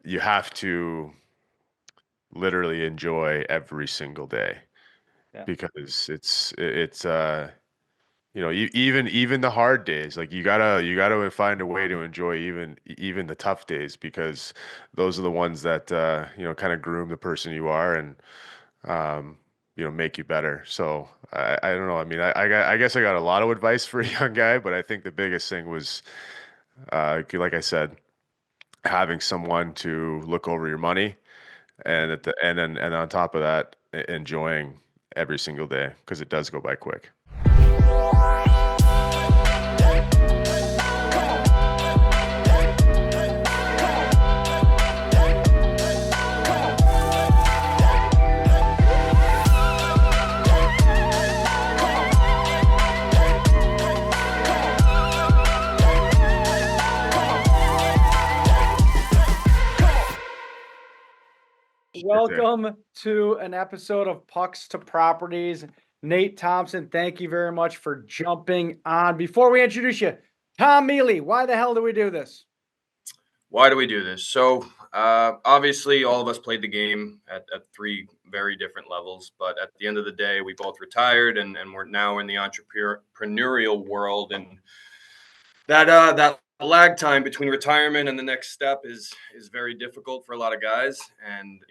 you have to literally enjoy every single day Yeah. because even the hard days, like you gotta find a way to enjoy even the tough days because those are the ones that kind of groom the person you are and um, make you better. So I don't know. I mean, I guess I got a lot of advice for a young guy, but I think the biggest thing was, like I said, having someone to look over your money, and and on top of that, enjoying every single day because it does go by quick. Sure thing. Welcome to an episode of Pucks to Properties. Nate Thompson, thank you very much for jumping on. Before we introduce you, Tom Mealy, why the hell do we do this? Why do we do this? So, obviously, all of us played the game at three very different levels. But at the end of the day, we both retired and we're now in the entrepreneurial world. And that lag time between retirement and the next step is very difficult for a lot of guys. And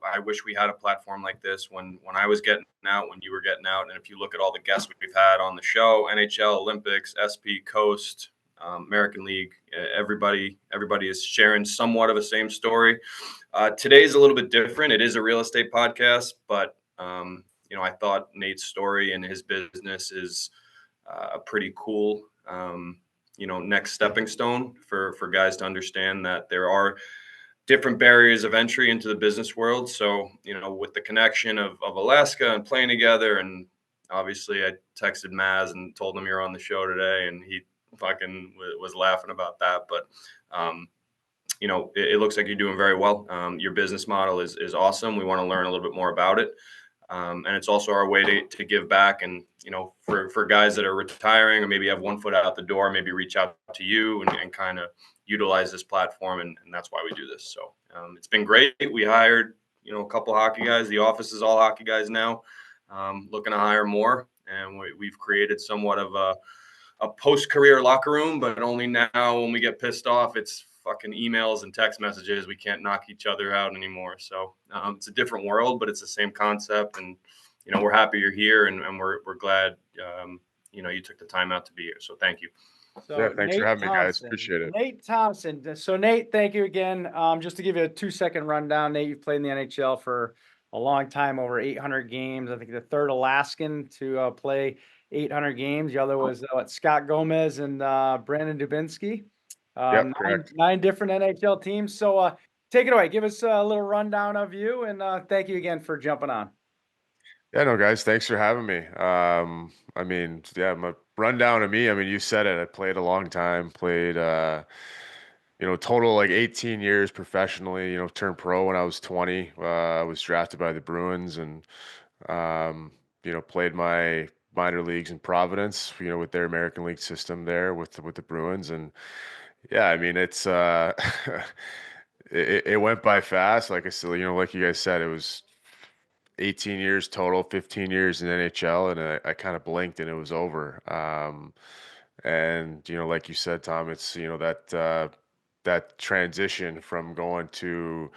I wish we had a platform like this when I was getting out, when you were getting out. And if you look at all the guests we've had on the show, NHL, Olympics, SP, Coast, American League, everybody is sharing somewhat of the same story. Today's a little bit different. It is a real estate podcast, but I thought Nate's story and his business is a pretty cool next stepping stone for guys to understand that there are different barriers of entry into the business world. So, with the connection of Alaska and playing together, and obviously I texted Maz and told him you're on the show today, and he fucking was laughing about that. But, it looks like you're doing very well. Your business model is awesome. We want to learn a little bit more about it. And it's also our way to give back. And, for guys that are retiring or maybe have one foot out the door, maybe reach out to you and kind of utilize this platform. And that's why we do this. So it's been great. We hired, a couple hockey guys. The office is all hockey guys now, looking to hire more. And we've created somewhat of a post-career locker room, but only now when we get pissed off, it's fucking emails and text messages. We can't knock each other out anymore. So it's a different world, but it's the same concept. And, we're happy you're here and we're glad, you took the time out to be here. So thank you. Yeah, So thanks for Nate having me, guys. Thompson, Appreciate it. Nate Thompson. So Nate, thank you again. Just to give you a 2-second rundown, Nate, you've played in the NHL for a long time, over 800 games. I think the third Alaskan to play 800 games. The other was Scott Gomez and Brandon Dubinsky. Yep, Nine, correct. nine different NHL teams. So take it away. Give us a little rundown of you, and thank you again for jumping on. Yeah, no, guys, thanks for having me. I mean, yeah, my rundown of me. I mean, you said it. I played a long time. Played, total like 18 years professionally. Turned pro when I was 20. I was drafted by the Bruins and played my minor leagues in Providence. With their American League system there with the Bruins, and yeah, I mean, it's it went by fast. Like I said, like you guys said, it was 18 years total, 15 years in NHL, and I kind of blinked and it was over. And like you said, Tom, it's that transition from going to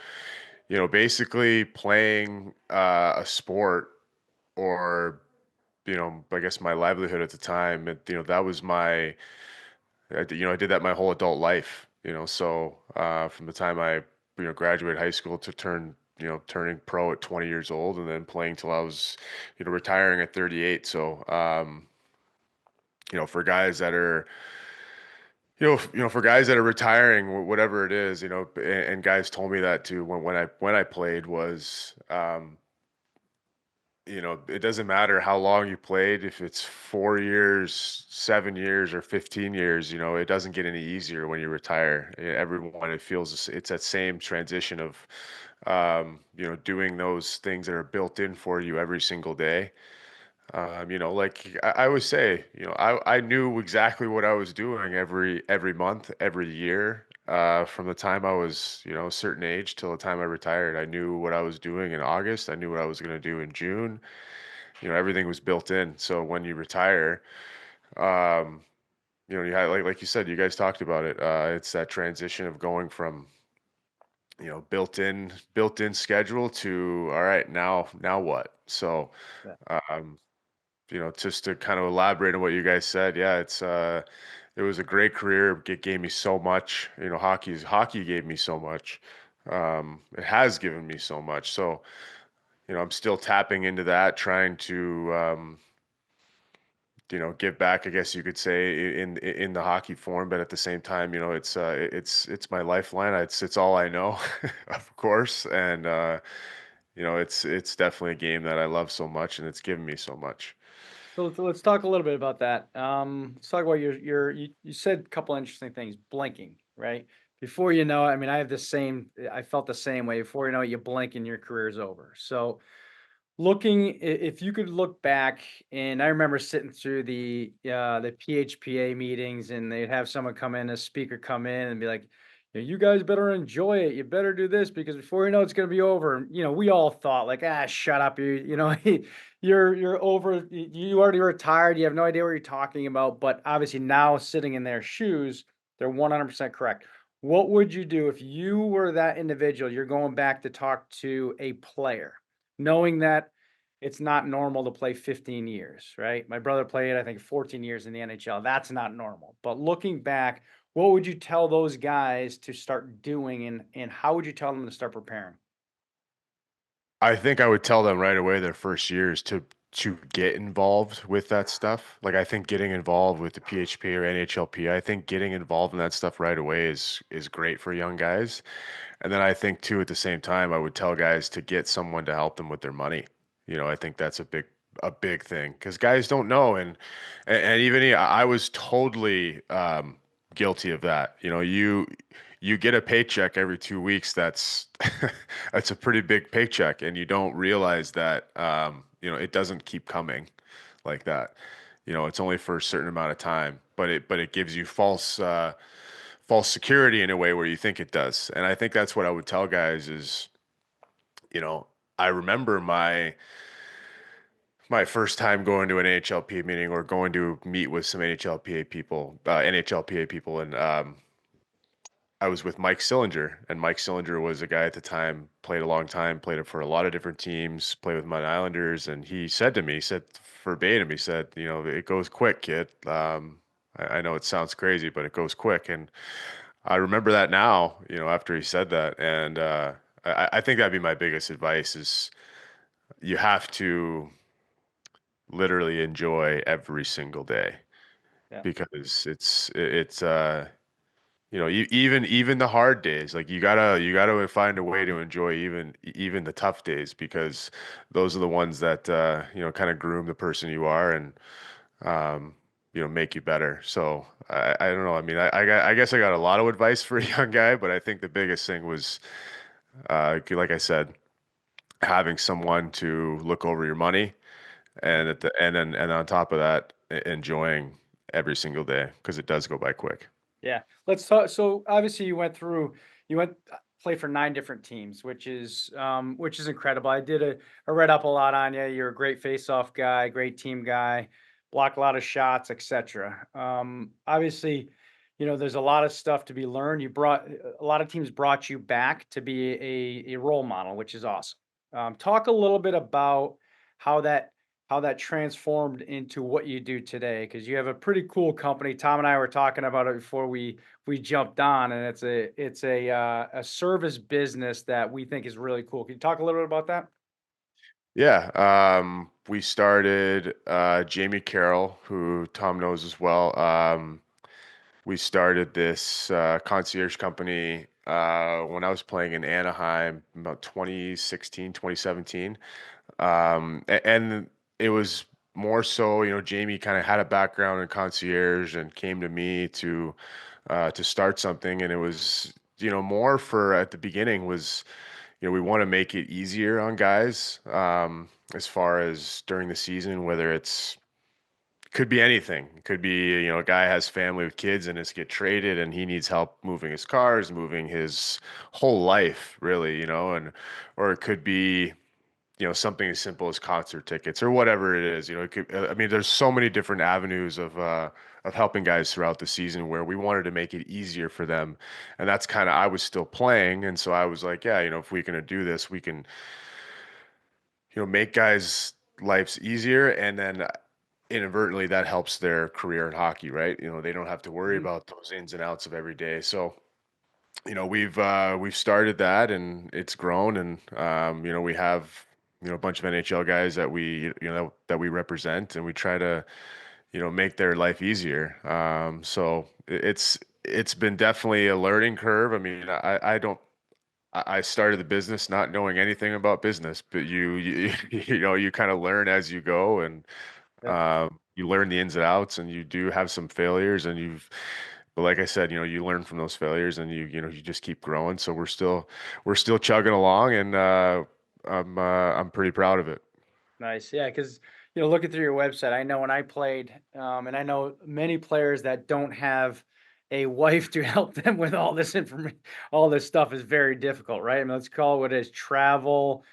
basically playing a sport or I guess my livelihood at the time. That was I did that my whole adult life. So from the time I graduated high school to turning pro at 20 years old and then playing till I was retiring at 38. So for guys that are for guys that are retiring, whatever it is, and guys told me that too when I played was it doesn't matter how long you played, if it's 4 years, 7 years, or 15 years, it doesn't get any easier when you retire. Everyone, it feels it's that same transition of, doing those things that are built in for you every single day. Like I always say, I knew exactly what I was doing every month, every year. from the time I was, a certain age till the time I retired. I knew what I was doing in August. I knew what I was going to do in June. Everything was built in. So when you retire, um, you had like you said, you guys talked about it. It's that transition of going from built in schedule to all right, now what? So Yeah. um, just to kind of elaborate on what you guys said, yeah, it was a great career. It gave me so much. Hockey gave me so much. It has given me so much. So, I'm still tapping into that, trying to give back, I guess you could say, in the hockey form, but at the same time, it's my lifeline. It's all I know, of course, and it's definitely a game that I love so much, and it's given me so much. So let's talk a little bit about that. Let's talk about you said a couple interesting things. Blinking, right? Before you know it, I mean, I felt the same way. Before you know it, you blink and your career's over. So if you could look back, and I remember sitting through the PHPA meetings, and they'd have someone come in, a speaker come in, and be like, "You guys better enjoy it. You better do this because before you know it's going to be over." And, we all thought like, "Ah, shut up, you're over. You already retired. You have no idea what you're talking about." But obviously now sitting in their shoes, they're 100% correct. What would you do if you were that individual? You're going back to talk to a player, knowing that it's not normal to play 15 years, right? My brother played, I think, 14 years in the NHL. That's not normal. But looking back, what would you tell those guys to start doing, and how would you tell them to start preparing? I think I would tell them right away their first years to get involved with that stuff. Like I think getting involved with the PHP or NHLPA, I think getting involved in that stuff right away is great for young guys. And then I think too at the same time I would tell guys to get someone to help them with their money. I think that's a big thing because guys don't know and even I was totally guilty of that. You get a paycheck every 2 weeks. That's a pretty big paycheck, and you don't realize that it doesn't keep coming like that. It's only for a certain amount of time, but it gives you false security in a way where you think it does. And I think that's what I would tell guys is, you know, I remember my first time going to an NHLPA meeting or going to meet with some NHLPA people, and I was with Mike Sillinger, and Mike Sillinger was a guy at the time, played a long time, played it for a lot of different teams, played with Mud Islanders, and he said to me, he said verbatim, he said, it goes quick, kid. I know it sounds crazy, but it goes quick, and I remember that now, after he said that, and I think that'd be my biggest advice is you have to literally enjoy every single day Yeah. because even the hard days, like you gotta find a way to enjoy even the tough days because those are the ones that kind of groom the person you are and um, make you better. So I don't know. I mean, I guess I got a lot of advice for a young guy, but I think the biggest thing was like I said, having someone to look over your money Yeah. and and on top of that, enjoying every single day because it does go by quick. Yeah. Let's talk. So obviously you went play for 9 different teams, which is incredible. I read up a lot on you. You're a great face-off guy, great team guy, block a lot of shots, etc. Obviously, there's a lot of stuff to be learned. A lot of teams brought you back to be a role model, which is awesome. Talk a little bit about how that how that transformed into what you do today, because you have a pretty cool company. Tom and I were talking about it before we jumped on, and it's a service business that we think is really cool. Can you talk a little bit about that? Yeah, we started Jamie Carroll, who Tom knows as well. We started this concierge company when I was playing in Anaheim about 2016, 2017. And it was more so, Jamie kind of had a background in concierge and came to me to start something. And it was, more for at the beginning was, we want to make it easier on guys as far as during the season, whether it's could be anything. It could be, a guy has family with kids and is get traded and he needs help moving his cars, moving his whole life, really, and or it could be, something as simple as concert tickets or whatever it is. It could, I mean, there's so many different avenues of helping guys throughout the season where we wanted to make it easier for them. And that's kind of, I was still playing. And so I was like, yeah, if we're going to do this, we can, make guys' lives easier. And then inadvertently that helps their career in hockey, right? They don't have to worry Mhm. about those ins and outs of every day. So, we've started that and it's grown and we have a bunch of NHL guys that we represent and we try to make their life easier. So it's been definitely a learning curve. I mean, I don't I started the business not knowing anything about business, but you you kind of learn as you go and Yep. you learn the ins and outs and you do have some failures and but like I said, you learn from those failures and you just keep growing. So we're still chugging along and I'm pretty proud of it. Nice. Yeah, because looking through your website, I know when I played, and I know many players that don't have a wife to help them with all this information, all this stuff is very difficult, right? I mean, let's call it what it is: travel,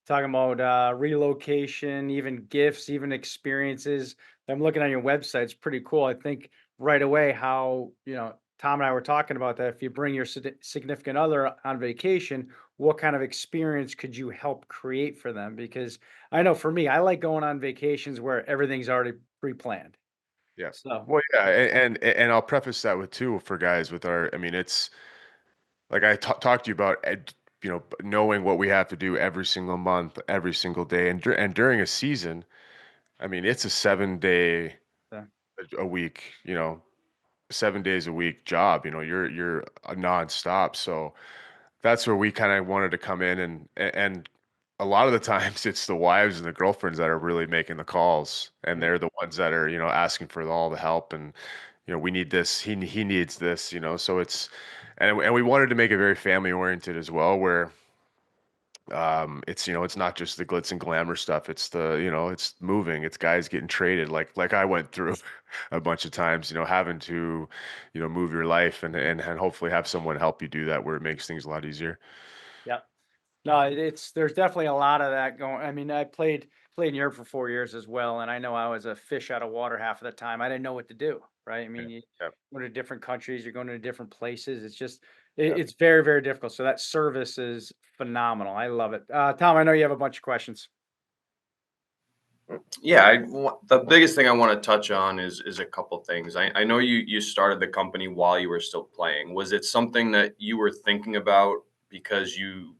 talking about relocation, even gifts, even experiences. I'm looking on your website; it's pretty cool. I think right away how Tom and I were talking about that. If you bring your significant other on vacation, what kind of experience could you help create for them? Because I know for me, I like going on vacations where everything's already pre-planned. Yeah. So, Well, yeah, and I'll preface that with too for guys with our. I mean, it's like I talked to you about, knowing what we have to do every single month, every single day, and during a season. I mean, it's a 7 day uh, a week, 7 days a week job. You're a nonstop. So that's where we kind of wanted to come in and a lot of the times it's the wives and the girlfriends that are really making the calls and mm, they're the ones that are asking for all the help and we need this, he needs this, so it's and we wanted to make it very family oriented as well where it's not just the glitz and glamour stuff, it's it's moving, it's guys getting traded like I went through a bunch of times, having to move your life and hopefully have someone help you do that where it makes things a lot easier. yeah. No, it's there's definitely a lot of that going. I mean, I played in Europe for 4 years as well, and I know I was a fish out of water half of the time. I didn't know what to do, right? I Yeah. mean, you Yeah. go to different countries, you're going to different places. It's just Yeah. it's very, very difficult. So that service is phenomenal. I love it. Tom, I know you have a bunch of questions. Yeah, the biggest thing I want to touch on is a couple things. I know you started the company while you were still playing. Was it something that you were thinking about because you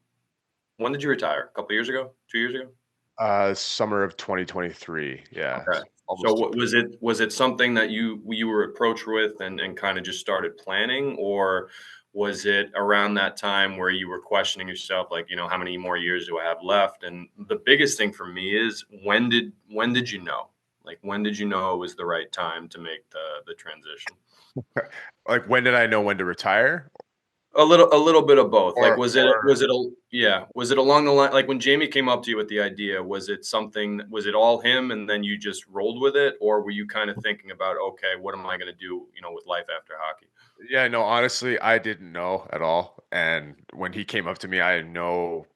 when did you retire? A couple years ago? 2 years ago? Summer of 2023. Yeah. Okay. So Almost. what was it something that you were approached with and kind of just started planning, or was it around that time where you were questioning yourself, like, how many more years do I have left? And the biggest thing for me is when did you know? Like when did you know it was the right time to make the transition? Like when did I know when to retire? A little bit of both. Like, Or or was it along the line, like when Jamie came up to you with the idea, was it all him and then you just rolled with it? Or were you kind of thinking about, okay, what am I going to do, with life after hockey? Yeah, no, honestly, I didn't know at all. And when he came up to me, I had no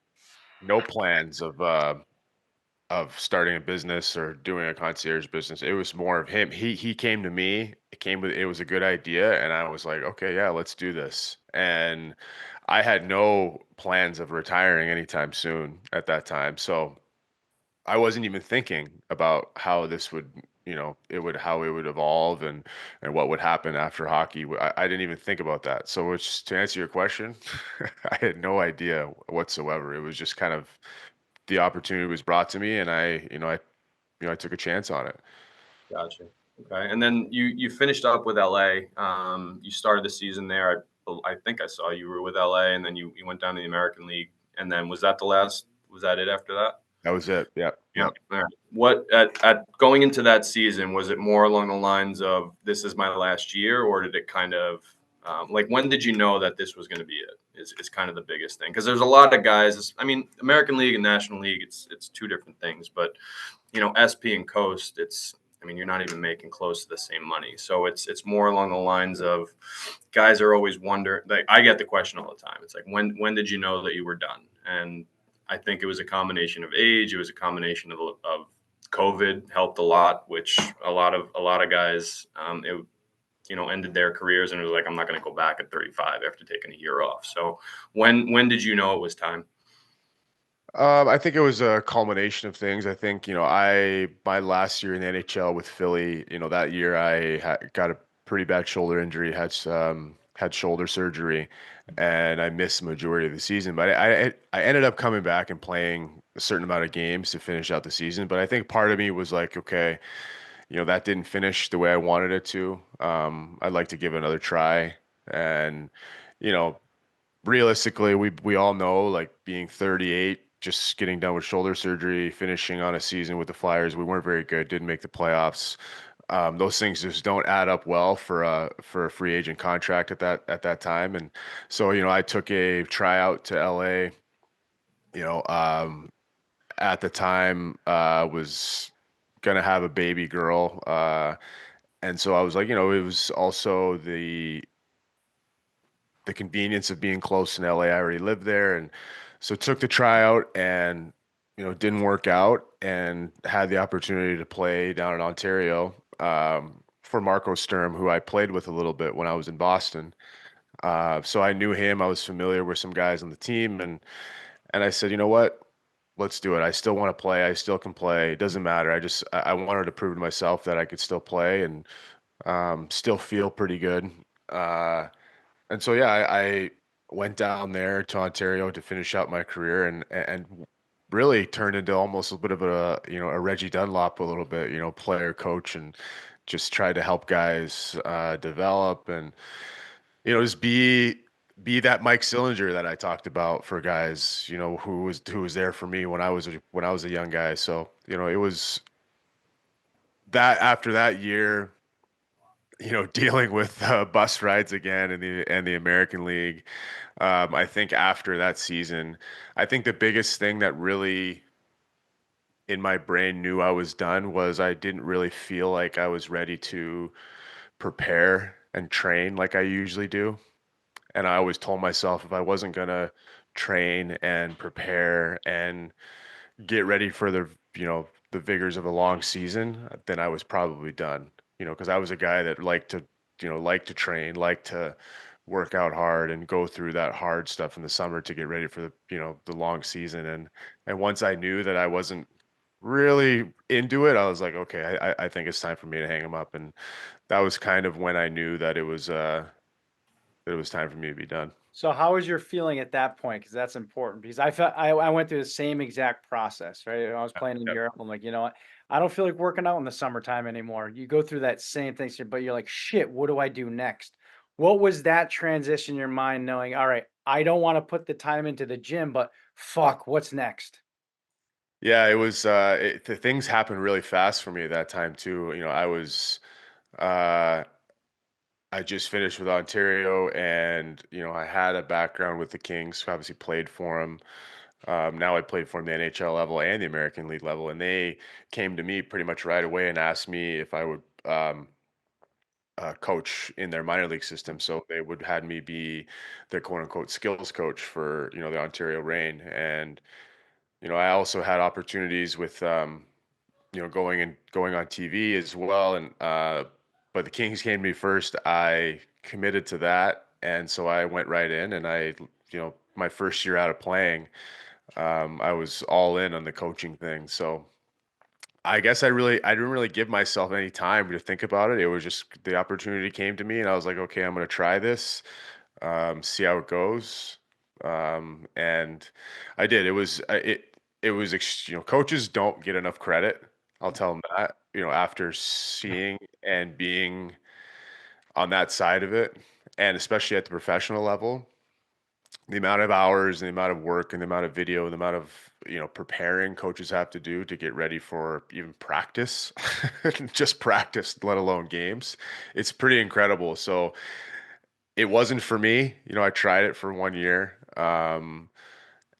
plans of starting a business or doing a concierge business. It was more of him. He came to me. It was a good idea, and I was like, okay, yeah, let's do this. And I had no plans of retiring anytime soon at that time. So I wasn't even thinking about how this would, how it would evolve and what would happen after hockey. I didn't even think about that. So, which to answer your question, I had no idea whatsoever. It was just kind of the opportunity was brought to me, and I took a chance on it. Gotcha. Okay. And then you finished up with LA. You started the season there. I think I saw you were with LA, and then you went down to the American League. And then was that it after that? That was it. Yeah, Yeah. yeah. All right. What at going into that season, was it more along the lines of this is my last year, or did it kind of like when did you know that this was going to be it? Is kind of the biggest thing because there's a lot of guys. I mean, American League and National League, it's two different things, but SP and Coast, I mean, you're not even making close to the same money. So it's more along the lines of guys are always wondering. Like, I get the question all the time. It's like, when did you know that you were done? And I think it was a combination of age. It was a combination of COVID helped a lot, which a lot of guys ended their careers, and it was like, I'm not going to go back at 35 after taking a year off. So when did you know it was time? I think it was a culmination of things. I think, my last year in the NHL with Philly, that year got a pretty bad shoulder injury, had shoulder surgery, and I missed the majority of the season. But I ended up coming back and playing a certain amount of games to finish out the season. But I think part of me was like, okay, that didn't finish the way I wanted it to. I'd like to give it another try. And, you know, realistically, we all know, like, being 38, just getting done with shoulder surgery, finishing on a season with the Flyers, we weren't very good, didn't make the playoffs. Those things just don't add up well for a free agent contract at that time. And so, I took a tryout to LA. You know, at the time, was gonna have a baby girl, and so I was like, it was also the convenience of being close in LA. I already lived there, and so took the tryout, and didn't work out, and had the opportunity to play down in Ontario, for Marco Sturm, who I played with a little bit when I was in Boston. So I knew him. I was familiar with some guys on the team, and I said, you know what? Let's do it. I still want to play. I still can play. It doesn't matter. I wanted to prove to myself that I could still play, and still feel pretty good. Uh, and so, yeah, I went down there to Ontario to finish out my career, and really turned into almost a bit of a Reggie Dunlop a little bit, player coach, and just tried to help guys develop, and just be that Mike Sillinger that I talked about for guys, who was there for me when I was a young guy. So, it was that after that year, dealing with bus rides again in the American League. I think after that season, I think the biggest thing that really in my brain knew I was done was I didn't really feel like I was ready to prepare and train like I usually do. And I always told myself, if I wasn't gonna train and prepare and get ready for the vigors of a long season, then I was probably done. Because I was a guy that liked to train, liked to work out hard and go through that hard stuff in the summer to get ready for the long season. And once I knew that I wasn't really into it, I was like, okay, I think it's time for me to hang him up. And that was kind of when I knew that it was time for me to be done. So how was your feeling at that point? Because that's important. Because I felt I went through the same exact process, right? I was playing in Yep. Europe. I'm like, you know what? I don't feel like working out in the summertime anymore. You go through that same thing, but you're like, shit, what do I do next? What was that transition in your mind, knowing, all right, I don't want to put the time into the gym, but fuck, what's next? Yeah, it was the things happened really fast for me at that time too. Uh I just finished with Ontario, and I had a background with the Kings. Obviously played for them. Now I played for them the NHL level and the American League level, and they came to me pretty much right away and asked me if I would coach in their minor league system. So they would had me be their quote unquote skills coach for the Ontario Reign. And I also had opportunities with going on TV as well. And but the Kings came to me first. I committed to that, and so I went right in. And my first year out of playing, I was all in on the coaching thing. So I guess I didn't really give myself any time to think about it. It was just the opportunity came to me, and I was like, okay, I'm going to try this, see how it goes. And I did. Coaches don't get enough credit. I'll tell them that, after seeing and being on that side of it, and especially at the professional level, the amount of hours and the amount of work and the amount of video and the amount of preparing coaches have to do to get ready for even practice, just practice, let alone games. It's pretty incredible. So it wasn't for me. I tried it for 1 year,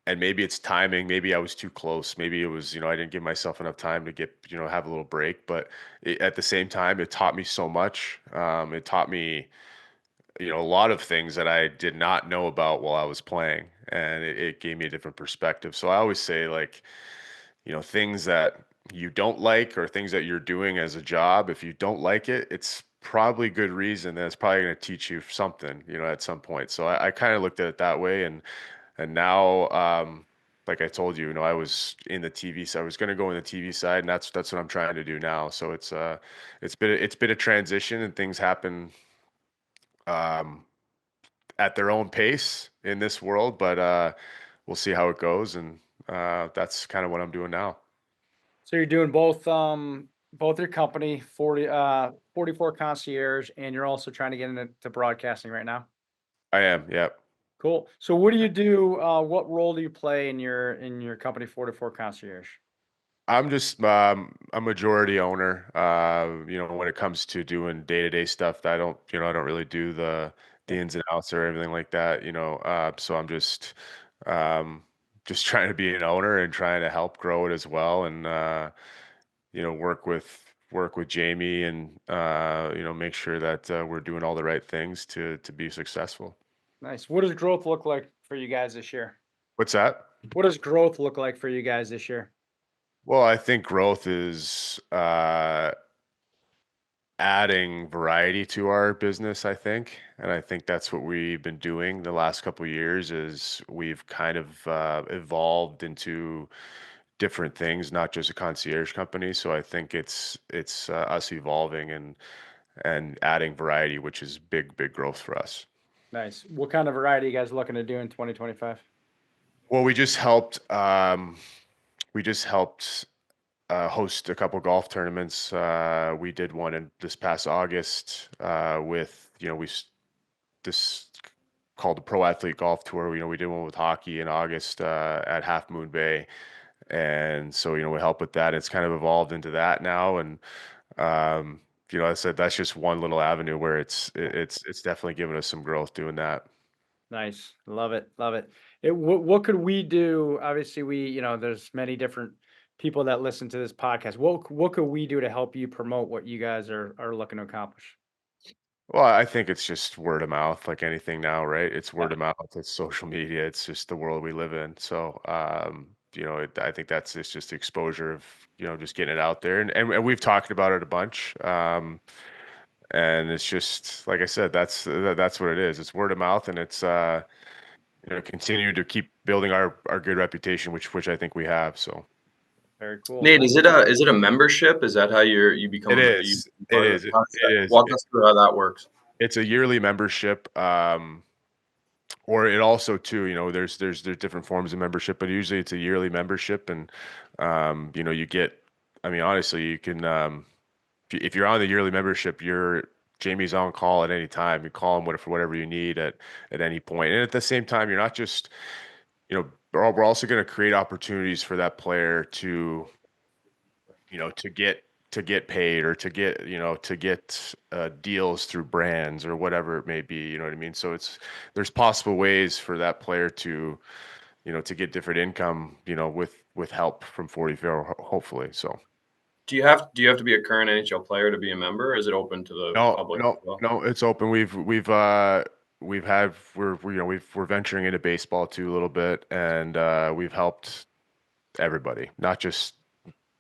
and maybe it's timing. Maybe I was too close. Maybe it was, I didn't give myself enough time to get, have a little break. But at the same time, it taught me so much. It taught me, a lot of things that I did not know about while I was playing, and it gave me a different perspective. So I always say, like, things that you don't like or things that you're doing as a job, if you don't like it, it's probably good reason that it's probably going to teach you something, at some point. So I kind of looked at it that way, and now, like I told you, I was in the TV, so I was going to go in the TV side, and that's what I'm trying to do now. So it's been a transition, and things happen um, at their own pace in this world, but we'll see how it goes, and that's kind of what I'm doing now. So you're doing both your company, 44 Concierge, and you're also trying to get into broadcasting right now? I am, yep. Cool. So what do you do, what role do you play in your company, 44 Concierge? I'm just a majority owner. When it comes to doing day-to-day stuff, I don't really do the Yeah, ins and outs or everything like that. So I'm um, just trying to be an owner and trying to help grow it as well, and work with Jamie, and make sure that we're doing all the right things to be successful. nice. What does growth look like for you guys this year? What's that? What does growth look like for you guys this year? Well, I think growth is adding variety to our business, I think. And I think that's what we've been doing the last couple of years is we've kind of evolved into different things, not just a concierge company. So I think it's us evolving and adding variety, which is big growth for us. Nice. What kind of variety are you guys looking to do in 2025? Well, we just helped host a couple golf tournaments. We did one in this past August with, this called the Pro Athlete Golf Tour. We did one with hockey in August at Half Moon Bay, and so we help with that. It's kind of evolved into that now, and um, I said that's just one little avenue where it's definitely given us some growth doing that. Nice. Love it. Love it. What could we do? Obviously, there's many different people that listen to this podcast. What could we do to help you promote what you guys are looking to accomplish? Well, I think it's just word of mouth, like anything now, right? It's Yeah, word of mouth, it's social media, it's just the world we live in. So, I think it's just exposure of, just getting it out there. And we've talked about it a bunch. And it's just, like I said, that's what it is. It's word of mouth, and it's, continue to keep building our good reputation, which I think we have. So very cool. Nate, is it a membership? Is that how you it become you is, become it part of it? is, it, How does it that, is. walk us through how that works. It's a yearly membership. Or it also too, there's different forms of membership, but usually it's a yearly membership, and you get. I mean, honestly, you can if you're on the yearly membership, Jamie's on call at any time. You call him for whatever you need at any point, and at the same time, you're not just we're also going to create opportunities for that player to to get paid, or to get deals through brands or whatever it may be. You know what I mean? So there's possible ways for that player to get different income, with help from 44, hopefully. So Do you have to be a current NHL player to be a member, or is it open to the no, public no, as well? no, it's open. We're venturing into baseball too a little bit, and we've helped everybody, not just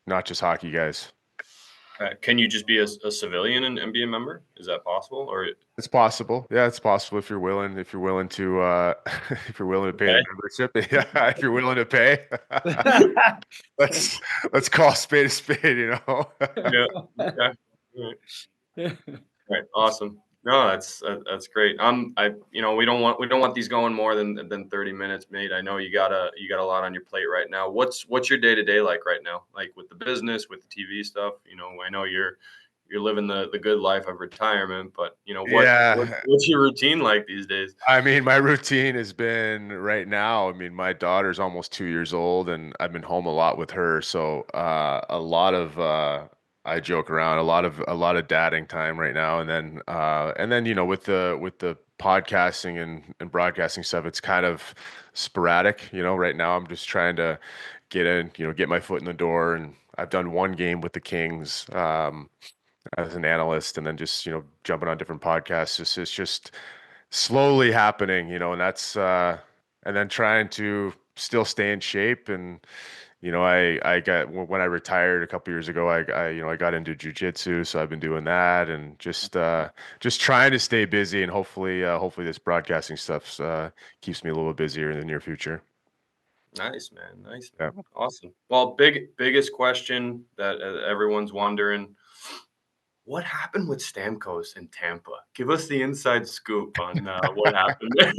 hockey guys. Can you just be a civilian and be a member? Is that possible? Or It's possible. Yeah, it's possible if you're willing. If you're willing to, if you're willing to pay the okay, membership. Yeah, if you're willing to pay. let's let's call a spade a spade. yeah, okay, all right. Right, awesome. No, that's great. We don't want these going more than 30 minutes, mate. I know you got a lot on your plate right now. What's your day to day like right now? Like with the business, with the TV stuff. I know you're living the good life of retirement, but Yeah, what's your routine like these days? I mean, my routine has been right now. I mean, my daughter's almost 2 years old, and I've been home a lot with her. So a lot of I joke around a lot of dadding time right now, and then with the podcasting and broadcasting stuff, it's kind of sporadic. Right now I'm just trying to get my foot in the door, and I've done one game with the Kings as an analyst, and then just jumping on different podcasts. It's just slowly happening, and and then trying to still stay in shape. And I got when I retired a couple years ago, I got into jujitsu, so I've been doing that, and just trying to stay busy, and hopefully this broadcasting stuff keeps me a little busier in the near future. Nice, man. Nice, Yeah. man. Awesome. Well, biggest question that everyone's wondering: what happened with Stamkos in Tampa? Give us the inside scoop on what happened there.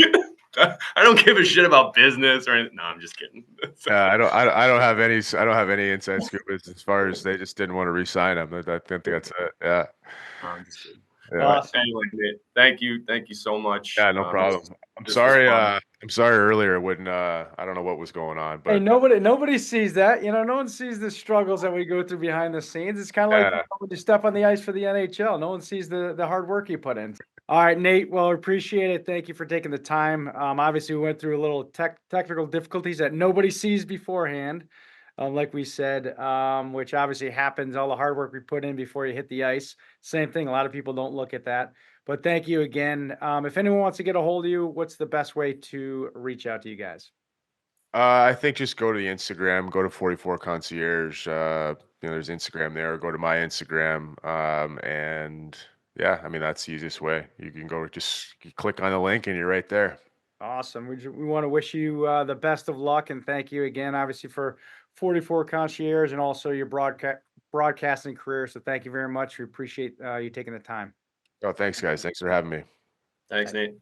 I don't give a shit about business or anything. No, I'm just kidding. I don't have any inside scoop as far as they just didn't want to re-sign him. I think that's it. Yeah. No, I'm just kidding. Yeah. But anyway, Nate, thank you so much. Yeah, no This, problem. I'm this was sorry. fun. I'm sorry earlier when I don't know what was going on, Hey, but nobody sees that. No one sees the struggles that we go through behind the scenes. It's kind of like yeah. when you step on the ice for the NHL. No one sees the hard work you put in. All right, Nate. Well, appreciate it. Thank you for taking the time. Obviously, we went through a little technical difficulties that nobody sees beforehand, like we said, which obviously happens. All the hard work we put in before you hit the ice. Same thing. A lot of people don't look at that. But thank you again. If anyone wants to get a hold of you, what's the best way to reach out to you guys? I think just go to the Instagram, go to 44 Concierge. There's Instagram there. Or go to my Instagram, and yeah, I mean that's the easiest way. You can go just you click on the link and you're right there. Awesome. We want to wish you the best of luck and thank you again, obviously, for 44 Concierge and also your broadcasting career. So thank you very much. We appreciate you taking the time. Oh, thanks, guys. Thanks for having me. Thanks, Nate.